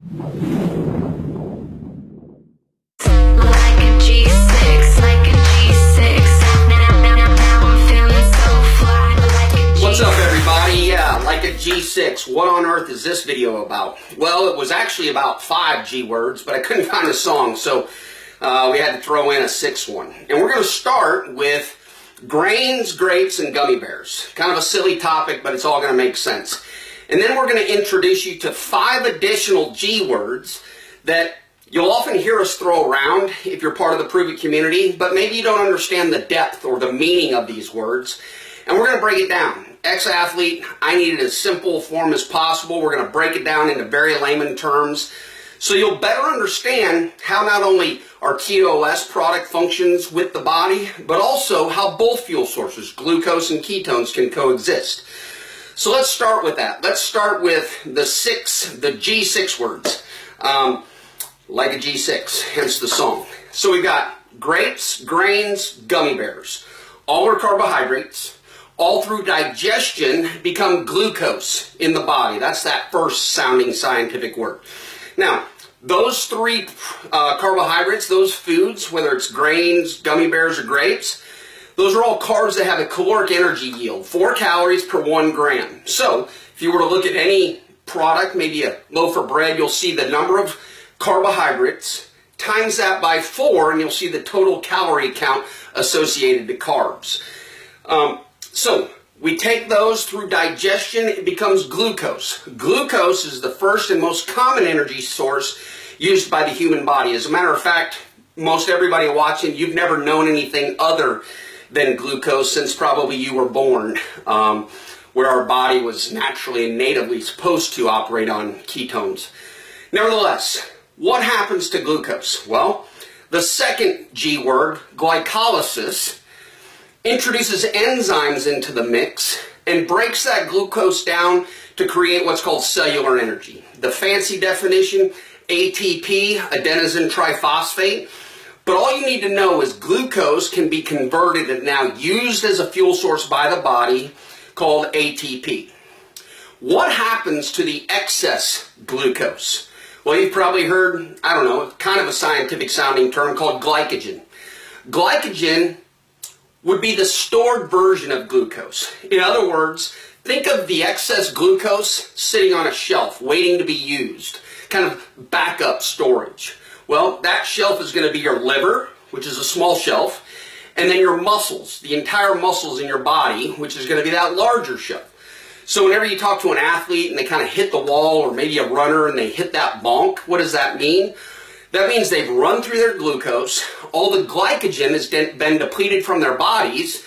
What's up, everybody? Yeah, like a G6. What on earth is this video about? Well, it was actually about 5 G words, but I couldn't find a song, so we had to throw in a 6th one. And we're going to start with grains, grapes, and gummy bears. Kind of a silly topic, but it's all going to make sense. And then we're going to introduce you to 5 additional G words that you'll often hear us throw around if you're part of the Prove It community, but maybe you don't understand the depth or the meaning of these words. And we're going to break it down. Ex-athlete, I need it as simple form as possible. We're going to break it down into very layman terms so you'll better understand how not only our Keto OS product functions with the body, but also how both fuel sources, glucose and ketones, can coexist. So let's start with that. Let's start with the G6 words. Like a G6, hence the song. So we've got grapes, grains, gummy bears. All are carbohydrates. All through digestion become glucose in the body. That's that first sounding scientific word. Now, those 3 carbohydrates, those foods, whether it's grains, gummy bears, or grapes, those are all carbs that have a caloric energy yield, 4 calories per 1 gram. So, if you were to look at any product, maybe a loaf of bread, you'll see the number of carbohydrates, times that by 4, and you'll see the total calorie count associated to carbs. So, we take those through digestion, it becomes glucose. Glucose is the first and most common energy source used by the human body. As a matter of fact, most everybody watching, you've never known anything other than glucose since probably you were born, where our body was naturally and natively supposed to operate on ketones. Nevertheless, what happens to glucose? Well, the second G word, glycolysis, introduces enzymes into the mix and breaks that glucose down to create what's called cellular energy. The fancy definition, ATP, adenosine triphosphate. But all you need to know is glucose can be converted and now used as a fuel source by the body called ATP. What happens to the excess glucose? Well, you've probably heard, I don't know, kind of a scientific sounding term called glycogen. Glycogen would be the stored version of glucose. In other words, think of the excess glucose sitting on a shelf waiting to be used, kind of backup storage. Well, that shelf is going to be your liver, which is a small shelf, and then your muscles, the entire muscles in your body, which is going to be that larger shelf. So whenever you talk to an athlete and they kind of hit the wall, or maybe a runner and they hit that bonk, what does that mean? That means they've run through their glucose, all the glycogen has been depleted from their bodies,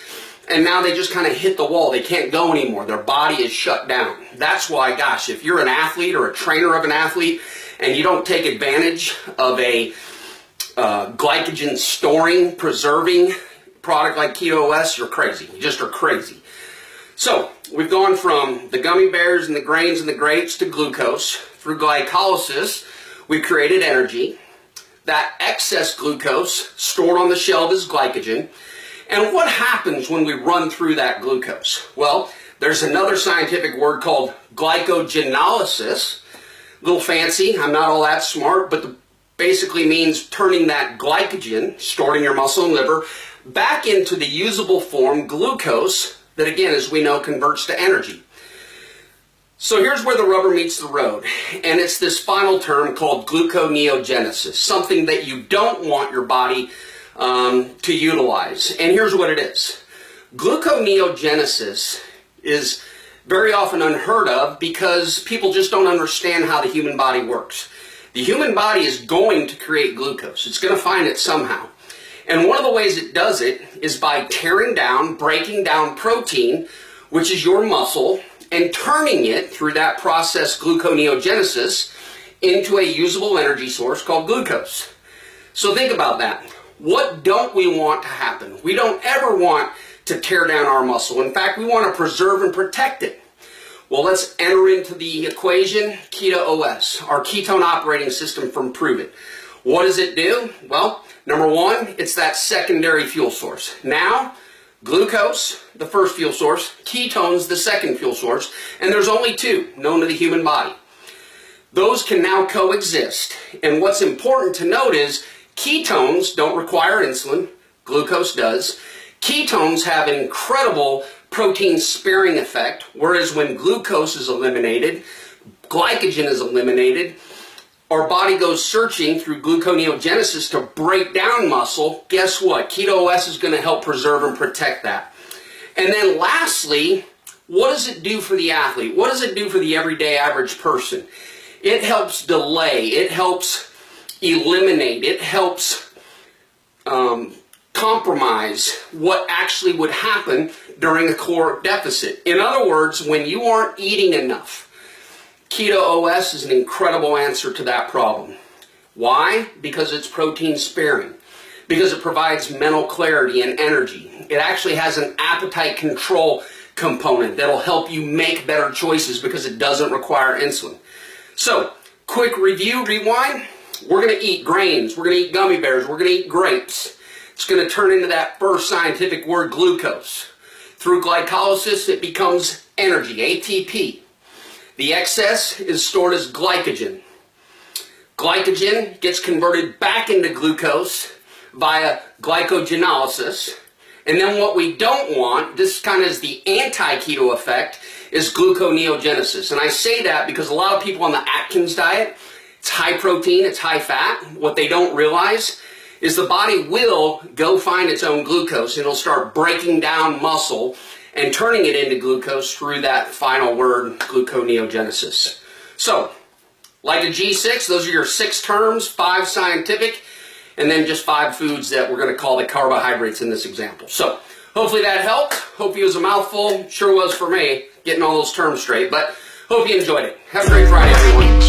and now they just kind of hit the wall. They can't go anymore. Their body is shut down. That's why, gosh, if you're an athlete or a trainer of an athlete and you don't take advantage of a glycogen storing, preserving product like Keto OS, you're crazy. You just are crazy. So, we've gone from the gummy bears and the grains and the grapes to glucose. Through glycolysis, we created energy. That excess glucose stored on the shelf is glycogen. And what happens when we run through that glucose? Well, there's another scientific word called glycogenolysis. A little fancy, I'm not all that smart, but basically means turning that glycogen stored in your muscle and liver back into the usable form glucose that, again, as we know, converts to energy. So here's where the rubber meets the road, and it's this final term called gluconeogenesis, something that you don't want your body to utilize. And here's what it is. Gluconeogenesis is very often unheard of because people just don't understand how the human body works. The human body is going to create glucose. It's going to find it somehow. And one of the ways it does it is by tearing down, breaking down protein, which is your muscle, and turning it through that process, gluconeogenesis, into a usable energy source called glucose. So think about that. What don't we want to happen? We don't ever want to tear down our muscle. In fact, we want to preserve and protect it. Well, let's enter into the equation Keto OS, our ketone operating system from Prove It. What does it do? Well, number one, it's that secondary fuel source. Now, glucose, the first fuel source, ketones, the second fuel source, and there's only two known to the human body. Those can now coexist. And what's important to note is ketones don't require insulin. Glucose does. Ketones have an incredible protein sparing effect, whereas when glucose is eliminated, glycogen is eliminated, our body goes searching through gluconeogenesis to break down muscle. Guess what? Keto OS is going to help preserve and protect that. And then lastly, what does it do for the athlete? What does it do for the everyday average person? It helps delay, it helps eliminate, it helps compromise what actually would happen during a caloric deficit. In other words, when you aren't eating enough, Keto OS is an incredible answer to that problem. Why? Because it's protein sparing. Because it provides mental clarity and energy. It actually has an appetite control component that'll help you make better choices because it doesn't require insulin. So, quick review, rewind. We're going to eat grains, we're going to eat gummy bears, we're going to eat grapes. It's going to turn into that first scientific word, glucose. Through glycolysis, it becomes energy, ATP. The excess is stored as glycogen. Glycogen gets converted back into glucose via glycogenolysis. And then what we don't want, this kind of is the anti-keto effect, is gluconeogenesis. And I say that because a lot of people on the Atkins diet, it's high protein, it's high fat. What they don't realize is the body will go find its own glucose and it'll start breaking down muscle and turning it into glucose through that final word, gluconeogenesis. So, like a G6, those are your 6 terms, 5 scientific, and then just 5 foods that we're going to call the carbohydrates in this example. So, hopefully that helped. Hope it was a mouthful. Sure was for me, getting all those terms straight, but hope you enjoyed it. Have a great Friday, everyone.